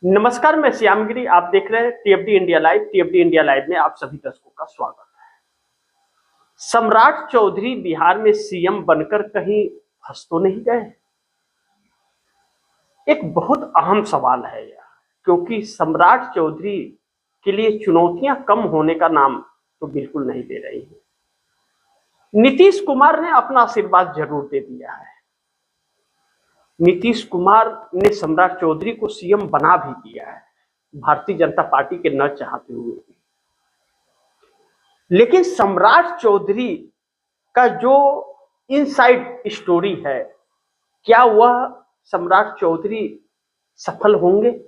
नमस्कार, मैं श्यामगिरी। आप देख रहे हैं टीएफडी इंडिया लाइव। टीएफडी इंडिया लाइव में आप सभी दर्शकों का स्वागत है। सम्राट चौधरी बिहार में सीएम बनकर कहीं फंस तो नहीं गए? एक बहुत अहम सवाल है यह, क्योंकि सम्राट चौधरी के लिए चुनौतियां कम होने का नाम तो बिल्कुल नहीं दे रही है। नीतीश कुमार ने अपना आशीर्वाद जरूर दे दिया है। नीतीश कुमार ने सम्राट चौधरी को सीएम बना भी दिया है, भारतीय जनता पार्टी के न चाहते हुए भी। लेकिन सम्राट चौधरी का जो इनसाइड स्टोरी है, क्या वह सम्राट चौधरी सफल होंगे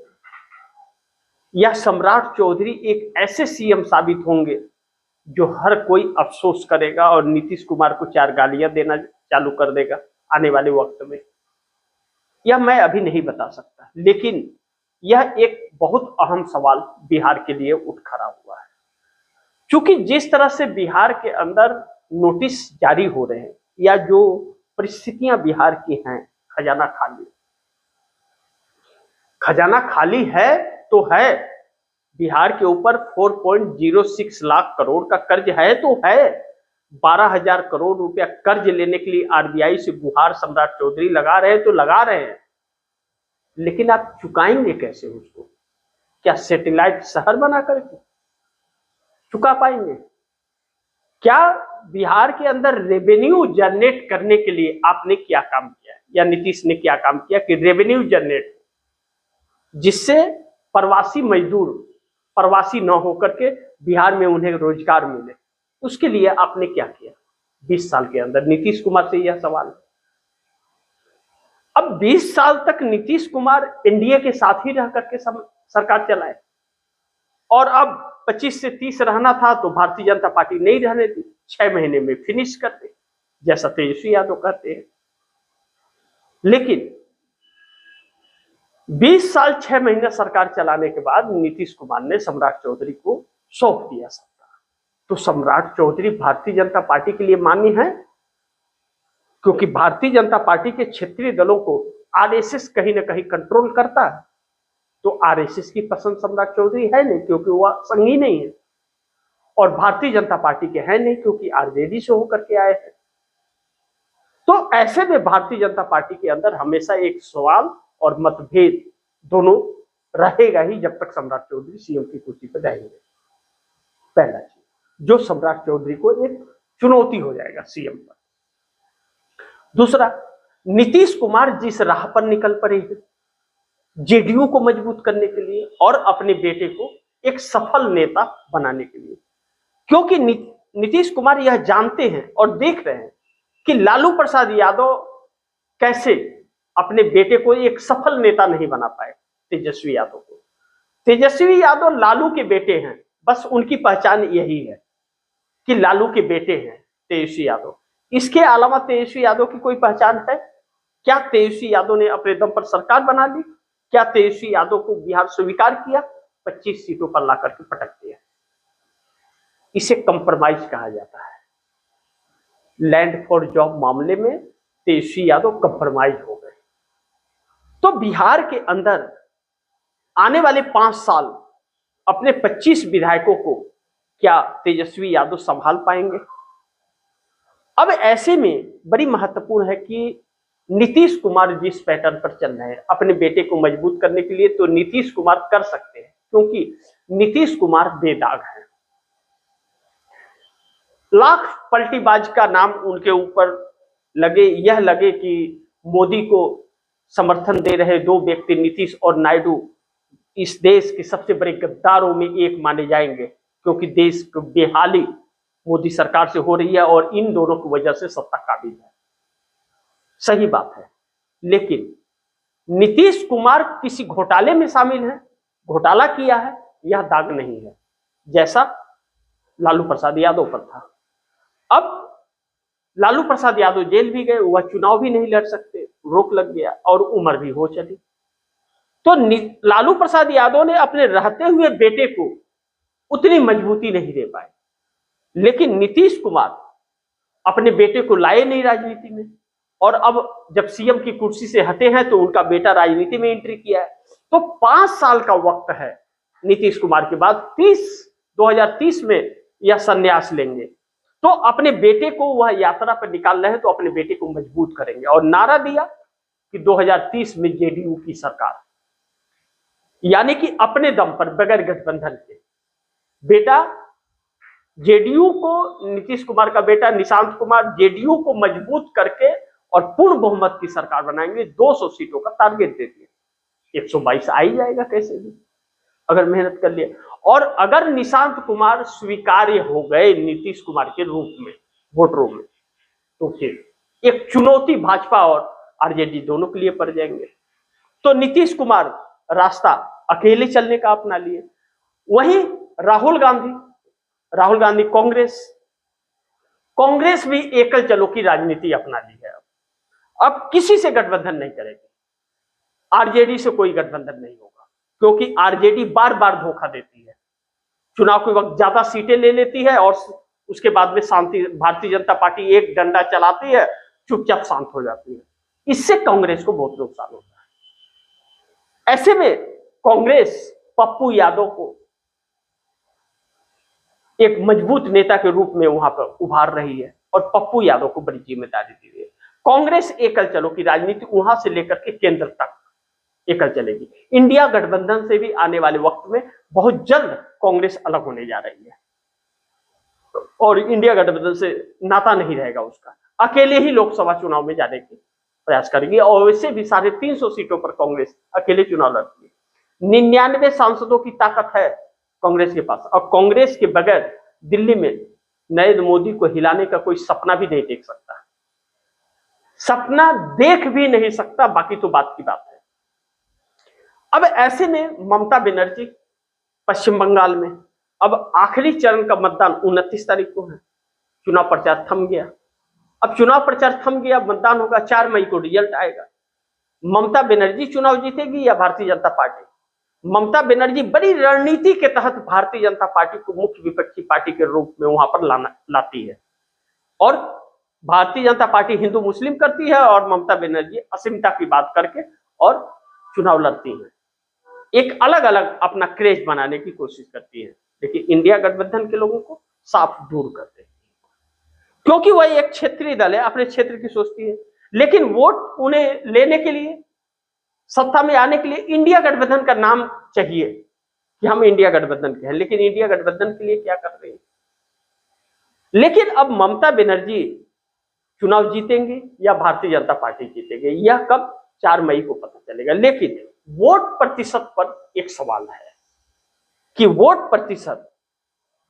या सम्राट चौधरी एक ऐसे सीएम साबित होंगे जो हर कोई अफसोस करेगा और नीतीश कुमार को 4 गालियां देना चालू कर देगा आने वाले वक्त में? यह मैं अभी नहीं बता सकता, लेकिन यह एक बहुत अहम सवाल बिहार के लिए उठ खड़ा हुआ है। क्योंकि जिस तरह से बिहार के अंदर नोटिस जारी हो रहे हैं या जो परिस्थितियां बिहार की हैं, खजाना खाली है तो है। बिहार के ऊपर 4.06 लाख करोड़ का कर्ज है तो है। 12,000 करोड़ रुपया कर्ज लेने के लिए आरबीआई से गुहार सम्राट चौधरी लगा रहे हैं तो लगा रहे हैं, लेकिन आप चुकाएंगे कैसे उसको? क्या सैटेलाइट शहर बना करके चुका पाएंगे? क्या बिहार के अंदर रेवेन्यू जनरेट करने के लिए आपने क्या काम किया या नीतीश ने क्या काम किया कि रेवेन्यू जनरेट, जिससे प्रवासी मजदूर प्रवासी न होकर के बिहार में उन्हें रोजगार मिले? उसके लिए आपने क्या किया 20 साल के अंदर? नीतीश कुमार से यह सवाल है। अब 20 साल तक नीतीश कुमार एनडीए के साथ ही रह करके सरकार चलाए, और अब 25 से 30 रहना था तो भारतीय जनता पार्टी नहीं रहने दी, 6 महीने में फिनिश करते, जैसा तेजस्वी यादव कहते हैं। लेकिन 20 साल 6 महीने सरकार चलाने के बाद नीतीश कुमार ने सम्राट चौधरी को सौंप दिया सत्ता। तो सम्राट चौधरी भारतीय जनता पार्टी के लिए मान्य है, क्योंकि भारतीय जनता पार्टी के क्षेत्रीय दलों को आरएसएस कहीं ना कहीं कंट्रोल करता है। तो आरएसएस की पसंद सम्राट चौधरी है नहीं, क्योंकि वह संघी नहीं है, और भारतीय जनता पार्टी के है नहीं, क्योंकि आरजेडी से होकर के आए हैं। तो ऐसे में भारतीय जनता पार्टी के अंदर हमेशा एक सवाल और मतभेद दोनों रहेगा ही जब तक सम्राट चौधरी सीएम की कुर्सी पर जाएंगे। पहला चीज जो सम्राट चौधरी को एक चुनौती हो जाएगा सीएम पर। दूसरा, नीतीश कुमार जिस राह पर निकल पड़े हैं जेडीयू को मजबूत करने के लिए और अपने बेटे को एक सफल नेता बनाने के लिए, क्योंकि नीतीश कुमार यह जानते हैं और देख रहे हैं कि लालू प्रसाद यादव कैसे अपने बेटे को एक सफल नेता नहीं बना पाए, तेजस्वी यादव को। तेजस्वी यादव लालू के बेटे हैं, बस उनकी पहचान यही है कि लालू के बेटे हैं तेजस्वी यादव। इसके अलावा तेजस्वी यादव की कोई पहचान है क्या? तेजस्वी यादव ने अपने दम पर सरकार बना ली? क्या तेजस्वी यादव को बिहार स्वीकार किया? 25 सीटों पर लाकर के पटक दिया। इसे कंप्रोमाइज कहा जाता है। लैंड फॉर जॉब मामले में तेजस्वी यादव कंप्रोमाइज हो गए। तो बिहार के अंदर आने वाले 5 साल अपने 25 विधायकों को क्या तेजस्वी यादव संभाल पाएंगे? अब ऐसे में बड़ी महत्वपूर्ण है कि नीतीश कुमार जिस पैटर्न पर चल रहे हैं अपने बेटे को मजबूत करने के लिए, तो नीतीश कुमार कर सकते हैं, क्योंकि नीतीश कुमार बेदाग है। लाख पलटीबाज का नाम उनके ऊपर यह लगे कि मोदी को समर्थन दे रहे 2 व्यक्ति नीतीश और नायडू इस देश के सबसे बड़े गद्दारों में एक माने जाएंगे, क्योंकि देश को बेहाली मोदी सरकार से हो रही है और इन दोनों की वजह से सत्ता काबिज है। सही बात है, लेकिन नीतीश कुमार किसी घोटाले में शामिल है, घोटाला किया है, यह दाग नहीं है जैसा लालू प्रसाद यादव पर था। अब लालू प्रसाद यादव जेल भी गए, वह चुनाव भी नहीं लड़ सकते, रोक लग गया और उम्र भी हो चली। तो लालू प्रसाद यादव ने अपने रहते हुए बेटे को उतनी मजबूती नहीं दे पाए, लेकिन नीतीश कुमार अपने बेटे को लाए नहीं राजनीति में, और अब जब सीएम की कुर्सी से हटे हैं तो उनका बेटा राजनीति में एंट्री किया है। तो 5 साल का वक्त है नीतीश कुमार के बाद। 2030 में यह संन्यास लेंगे, तो अपने बेटे को वह यात्रा पर निकाल रहे हैं, तो अपने बेटे को मजबूत करेंगे। और नारा दिया कि 2030 में जेडीयू की सरकार, यानी कि अपने दम पर बगैर गठबंधन के। बेटा जेडीयू को, नीतीश कुमार का बेटा निशांत कुमार जेडीयू को मजबूत करके और पूर्ण बहुमत की सरकार बनाएंगे। 200 सीटों का टारगेट दे दिया, 122 आ ही जाएगा कैसे भी अगर मेहनत कर लिया। और अगर निशांत कुमार स्वीकार्य हो गए नीतीश कुमार के रूप में वोटरों में, तो फिर एक चुनौती भाजपा और आरजेडी दोनों के लिए पड़ जाएंगे। तो नीतीश कुमार रास्ता अकेले चलने का अपना लिए। वहीं राहुल गांधी कांग्रेस भी एकल चलो की राजनीति अपना ली है। अब किसी से गठबंधन नहीं करेगी, आरजेडी से कोई गठबंधन नहीं होगा, क्योंकि आरजेडी बार बार धोखा देती है। चुनाव के वक्त ज्यादा सीटें ले लेती है और उसके बाद में शांति, भारतीय जनता पार्टी एक डंडा चलाती है, चुपचाप शांत हो जाती है। इससे कांग्रेस को बहुत नुकसान होता है। ऐसे में कांग्रेस पप्पू यादव को एक मजबूत नेता के रूप में वहां पर उभार रही है और पप्पू यादव को बड़ी जिम्मेदारी दी गई है। कांग्रेस एकल चलो की राजनीति वहां से लेकर के केंद्र तक एकल चलेगी। इंडिया गठबंधन से भी आने वाले वक्त में बहुत जल्द कांग्रेस अलग होने जा रही है और इंडिया गठबंधन से नाता नहीं रहेगा उसका, अकेले ही लोकसभा चुनाव में जाने की प्रयास करेगी। और वैसे भी 350 सीटों पर कांग्रेस अकेले चुनाव लड़ती है। 99 सांसदों की ताकत है कांग्रेस के पास, और कांग्रेस के बगैर दिल्ली में नरेंद्र मोदी को हिलाने का कोई सपना भी नहीं देख सकता, सपना देख भी नहीं सकता, बाकी तो बात की बात है। अब ऐसे में ममता बनर्जी पश्चिम बंगाल में, अब आखिरी चरण का मतदान 29 तारीख को है। चुनाव प्रचार थम गया। अब चुनाव प्रचार थम गया, मतदान होगा 4 मई को, रिजल्ट आएगा। ममता बनर्जी चुनाव जीतेगी या भारतीय जनता पार्टी? ममता बनर्जी बड़ी रणनीति के तहत भारतीय जनता पार्टी को मुख्य विपक्षी पार्टी के रूप में वहां पर लाती है, और भारतीय जनता पार्टी हिंदू मुस्लिम करती है और ममता बनर्जी असीमता की बात करके और चुनाव लड़ती है। एक अलग अलग अपना क्रेज बनाने की कोशिश करती है, लेकिन इंडिया गठबंधन के लोगों को साफ दूर करते हैं, क्योंकि वह एक क्षेत्रीय दल है, अपने क्षेत्र की सोचती है। लेकिन वोट उन्हें लेने के लिए, सत्ता में आने के लिए इंडिया गठबंधन का नाम चाहिए कि हम इंडिया गठबंधन के हैं, लेकिन इंडिया गठबंधन के लिए क्या कर रहे हैं? लेकिन अब ममता बनर्जी चुनाव जीतेंगे या भारतीय जनता पार्टी जीतेंगे, यह कब 4 मई को पता चलेगा। लेकिन वोट प्रतिशत पर एक सवाल है कि वोट प्रतिशत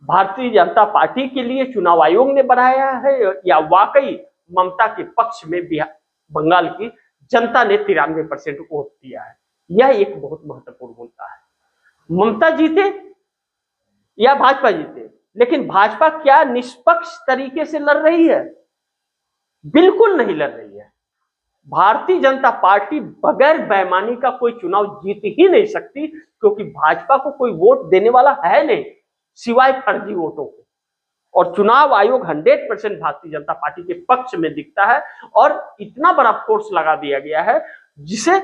भारतीय जनता पार्टी के लिए चुनाव आयोग ने बढ़ाया है या वाकई ममता के पक्ष में बंगाल की जनता ने 93% वोट दिया है। यह एक बहुत महत्वपूर्ण मुद्दा है। ममता जीते या भाजपा जीते, लेकिन भाजपा क्या निष्पक्ष तरीके से लड़ रही है? बिल्कुल नहीं लड़ रही है। भारतीय जनता पार्टी बगैर बेईमानी का कोई चुनाव जीत ही नहीं सकती, क्योंकि भाजपा को कोई वोट देने वाला है नहीं सिवाय फर्जी वोटों के। और चुनाव आयोग 100% भारतीय जनता पार्टी के पक्ष में दिखता है, और इतना बड़ा फोर्स लगा दिया गया है जिसे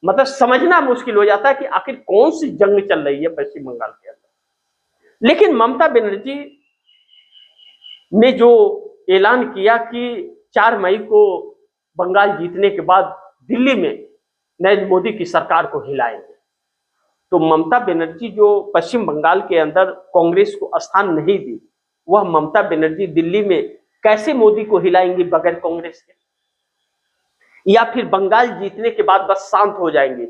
मतलब समझना मुश्किल हो जाता है कि आखिर कौन सी जंग चल रही है पश्चिम बंगाल के अंदर। लेकिन ममता बनर्जी ने जो ऐलान किया कि 4 मई को बंगाल जीतने के बाद दिल्ली में नरेंद्र मोदी की सरकार को हिलाएंगे, तो ममता बनर्जी जो पश्चिम बंगाल के अंदर कांग्रेस को स्थान नहीं दी, वह ममता बनर्जी दिल्ली में कैसे मोदी को हिलाएंगी बगैर कांग्रेस के? या फिर बंगाल जीतने के बाद बस शांत हो जाएंगे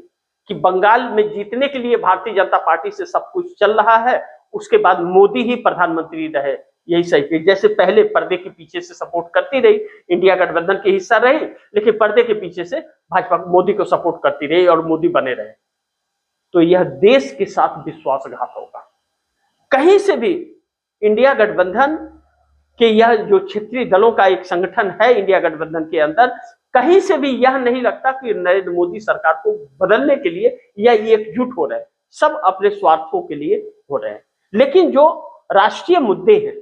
कि बंगाल में जीतने के लिए भारतीय जनता पार्टी से सब कुछ चल रहा है, उसके बाद मोदी ही प्रधानमंत्री रहे, यही सही है। जैसे पहले पर्दे के पीछे से सपोर्ट करती रही, इंडिया गठबंधन के हिस्सा रही, लेकिन पर्दे के पीछे से भाजपा मोदी को सपोर्ट करती रही और मोदी बने रहे, तो यह देश के साथ विश्वासघात होगा। कहीं से भी इंडिया गठबंधन के यह जो क्षेत्रीय दलों का एक संगठन है इंडिया गठबंधन के अंदर, कहीं से भी यह नहीं लगता कि नरेंद्र मोदी सरकार को बदलने के लिए यह एकजुट हो रहे हैं। सब अपने स्वार्थों के लिए हो रहे हैं। लेकिन जो राष्ट्रीय मुद्दे हैं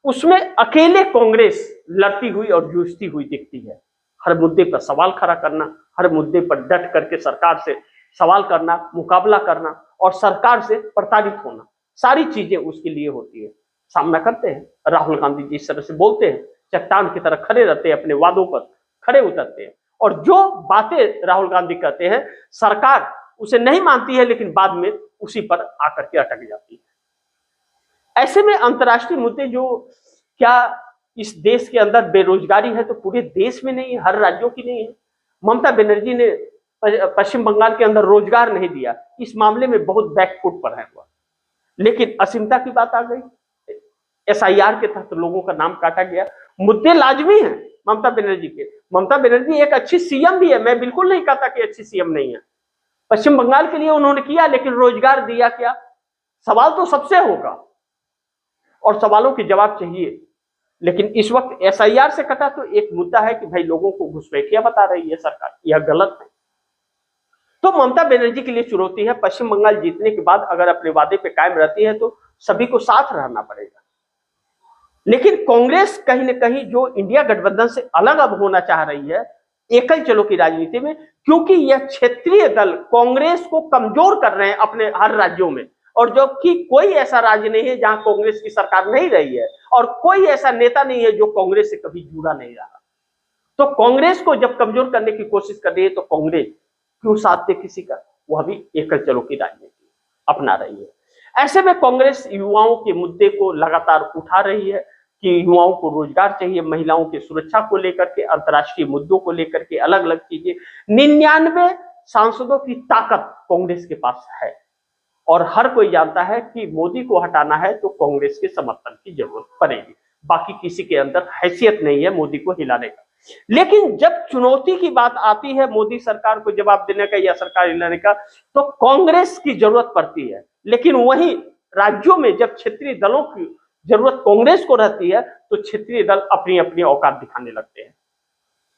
उसमें अकेले कांग्रेस लड़ती हुई और जूझती हुई दिखती है। हर मुद्दे पर सवाल खड़ा करना, हर मुद्दे पर डट करके सरकार से सवाल करना, मुकाबला करना और सरकार से प्रताड़ित होना, सारी चीजें उसके लिए होती है। सामना करते हैं। राहुल गांधी जिस तरह से बोलते हैं, चट्टान की तरह खड़े रहते हैं, अपने वादों पर खड़े उतरते हैं, और जो बातें राहुल गांधी कहते हैं सरकार उसे नहीं मानती है, लेकिन बाद में उसी पर आकर के अटक जाती है। ऐसे में अंतर्राष्ट्रीय मुद्दे जो, क्या इस देश के अंदर बेरोजगारी है तो पूरे देश में नहीं है, हर राज्यों की नहीं है। ममता बनर्जी ने पश्चिम बंगाल के अंदर रोजगार नहीं दिया, इस मामले में बहुत बैकफुट पर है हुआ। लेकिन असीमता की बात आ गई, एसआईआर के तहत लोगों का नाम काटा गया। मुद्दे लाजमी हैं ममता बनर्जी के। ममता बनर्जी एक अच्छी सीएम भी है, मैं बिल्कुल नहीं कहता कि अच्छी सीएम नहीं है। पश्चिम बंगाल के लिए उन्होंने किया, लेकिन रोजगार दिया क्या? सवाल तो सबसे होगा और सवालों के जवाब चाहिए। लेकिन इस वक्त एसआईआर से कटा तो एक मुद्दा है कि भाई लोगों को घुसपैठिया बता रही है सरकार, यह गलत है। तो ममता बनर्जी के लिए चुनौती है। पश्चिम बंगाल जीतने के बाद अगर अपने वादे पे कायम रहती है तो सभी को साथ रहना पड़ेगा। लेकिन कांग्रेस कहीं ना कहीं जो इंडिया गठबंधन से अलग अब होना चाह रही है एकल चलो की राजनीति में, क्योंकि यह क्षेत्रीय दल कांग्रेस को कमजोर कर रहे हैं अपने हर राज्यों में, और जबकि कोई ऐसा राज्य नहीं है जहां कांग्रेस की सरकार नहीं रही है, और कोई ऐसा नेता नहीं है जो कांग्रेस से कभी जुड़ा नहीं रहा। तो कांग्रेस को जब कमजोर करने की कोशिश कर रही है तो कांग्रेस क्यों साथ दे किसी का? वह भी एकल चलो की राजनीति अपना रही है। ऐसे में कांग्रेस युवाओं के मुद्दे को लगातार उठा रही है कि युवाओं को रोजगार चाहिए, महिलाओं की सुरक्षा को लेकर के, अंतर्राष्ट्रीय मुद्दों को लेकर के अलग अलग चीजें। 99 सांसदों की ताकत कांग्रेस के पास है, और हर कोई जानता है कि मोदी को हटाना है तो कांग्रेस के समर्थन की जरूरत पड़ेगी। बाकी किसी के अंदर हैसियत नहीं है मोदी को हिलाने का। लेकिन जब चुनौती की बात आती है मोदी सरकार को जवाब देने का या सरकार हिलाने का, तो कांग्रेस की जरूरत पड़ती है। लेकिन वहीं राज्यों में जब क्षेत्रीय दलों की जरूरत कांग्रेस को रहती है तो क्षेत्रीय दल अपनी अपनी औकात दिखाने लगते हैं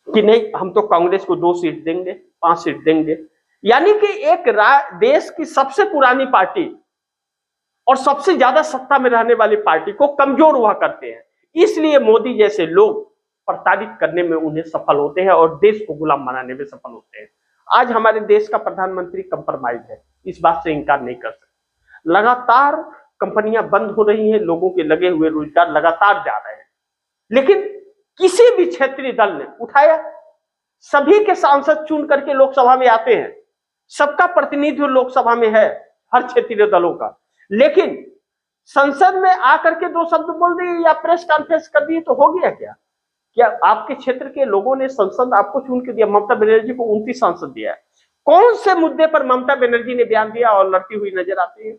कि नहीं, हम तो कांग्रेस को 2 सीट देंगे, 5 सीट देंगे। यानी कि एक देश की सबसे पुरानी पार्टी और सबसे ज्यादा सत्ता में रहने वाली पार्टी को कमजोर हुआ करते हैं। इसलिए मोदी जैसे लोग प्रताड़ित करने में उन्हें सफल होते हैं और देश को गुलाम बनाने में सफल होते हैं। आज हमारे देश का प्रधानमंत्री कंप्रोमाइज है, इस बात से इनकार नहीं कर सकते। लगातार कंपनियां बंद हो रही हैं, लोगों के लगे हुए रोजगार लगातार जा रहे हैं, लेकिन किसी भी क्षेत्रीय दल ने उठाया? सभी के सांसद चुन करके लोकसभा में आते हैं, सबका प्रतिनिधित्व लोकसभा में है हर क्षेत्रीय दलों का, लेकिन संसद में आकर के 2 शब्द बोल दिए या प्रेस कॉन्फ्रेंस कर दिए तो हो गया क्या? क्या आपके क्षेत्र के लोगों ने संसद आपको चुन के दिया? ममता बनर्जी को 29 सांसद दिया है। कौन से मुद्दे पर ममता बनर्जी ने बयान दिया और लड़ती हुई नजर आती है?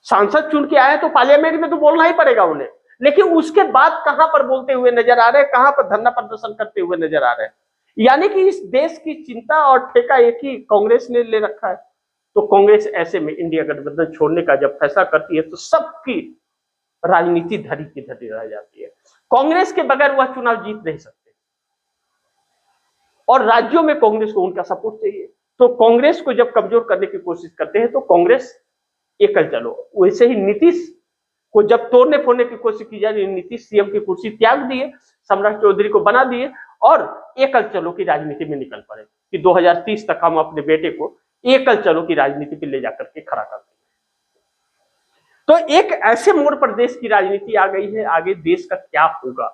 सांसद चुन के आए तो पार्लियामेंट में तो बोलना ही पड़ेगा उन्हें, लेकिन उसके बाद कहां पर बोलते हुए नजर आ रहे हैं, कहां पर धरना प्रदर्शन करते हुए नजर आ रहे हैं? यानी कि इस देश की चिंता और ठेका एक ही कांग्रेस ने ले रखा है। तो कांग्रेस ऐसे में इंडिया गठबंधन छोड़ने का जब फैसला करती है तो सबकी राजनीति धरी की धरी रह जाती है। कांग्रेस के बगैर वह चुनाव जीत नहीं सकते, और राज्यों में कांग्रेस को उनका सपोर्ट चाहिए। तो कांग्रेस को जब कमजोर करने की कोशिश करते हैं तो कांग्रेस एकल चलो, वैसे ही नीतीश को जब तोड़ने फोड़ने की कोशिश की जाए, नीतीश सीएम की कुर्सी त्याग दिए, सम्राट चौधरी को बना दिए और एकल चलो की राजनीति में निकल पड़े कि 2030 तक हम अपने बेटे को एकल चलो की राजनीति पे ले जाकर के खड़ा कर देंगे। तो एक ऐसे मोड़ पर देश की राजनीति आ गई है, आगे देश का क्या होगा।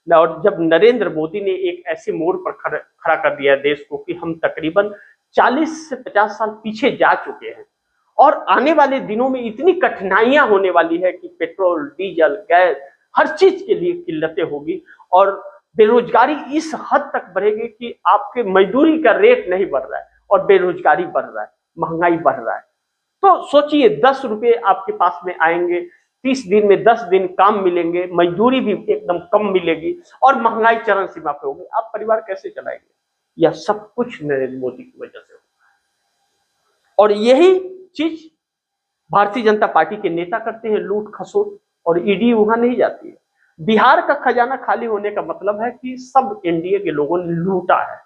और जब नरेंद्र मोदी ने एक ऐसे मोड़ पर खड़ा कर दिया देश को कि हम तकरीबन 40 से 50 साल पीछे जा चुके हैं, और आने वाले दिनों में इतनी कठिनाइयां होने वाली है कि पेट्रोल, डीजल, गैस, हर चीज के लिए किल्लतें होगी, और बेरोजगारी इस हद तक बढ़ेगी कि आपके मजदूरी का रेट नहीं बढ़ रहा है और बेरोजगारी बढ़ रहा है, महंगाई बढ़ रहा है। तो सोचिए 10 रुपए आपके पास में आएंगे, 30 दिन में 10 दिन काम मिलेंगे, मजदूरी भी एकदम कम मिलेगी और महंगाई चरम सीमा पे होगी। आप परिवार कैसे चलाएंगे? यह सब कुछ नरेंद्र मोदी की वजह से होगा, और यही चीज भारतीय जनता पार्टी के नेता करते हैं, लूट खसोट, और ईडी वहां नहीं जाती है। बिहार का खजाना खाली होने का मतलब है कि सब एनडीए के लोगों ने लूटा है।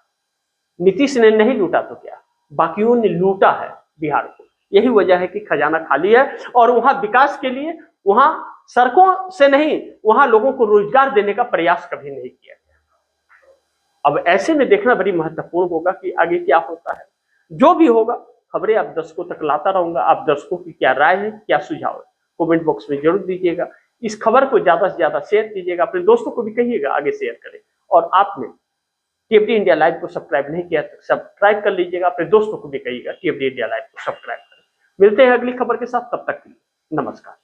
नीतीश ने नहीं लूटा तो क्या, बाकियों ने लूटा है बिहार को। यही वजह है कि खजाना खाली है, और वहां विकास के लिए, वहां सड़कों से नहीं, वहां लोगों को रोजगार देने का प्रयास कभी नहीं किया गया। अब ऐसे में देखना बड़ी महत्वपूर्ण होगा कि आगे क्या होता है। जो भी होगा खबरें आप दर्शकों तक लाता रहूंगा। आप दर्शकों की क्या राय है, क्या सुझाव है, कमेंट बॉक्स में जरूर दीजिएगा। इस खबर को ज्यादा से ज्यादा शेयर कीजिएगा, अपने दोस्तों को भी कहिएगा आगे शेयर करें। और आपने टीएफडी इंडिया लाइव को सब्सक्राइब नहीं किया तो सब्सक्राइब कर लीजिएगा, अपने दोस्तों को भी कहिएगा टीएफडी इंडिया लाइव को सब्सक्राइब करें। मिलते हैं अगली खबर के साथ, तब तक के लिए नमस्कार।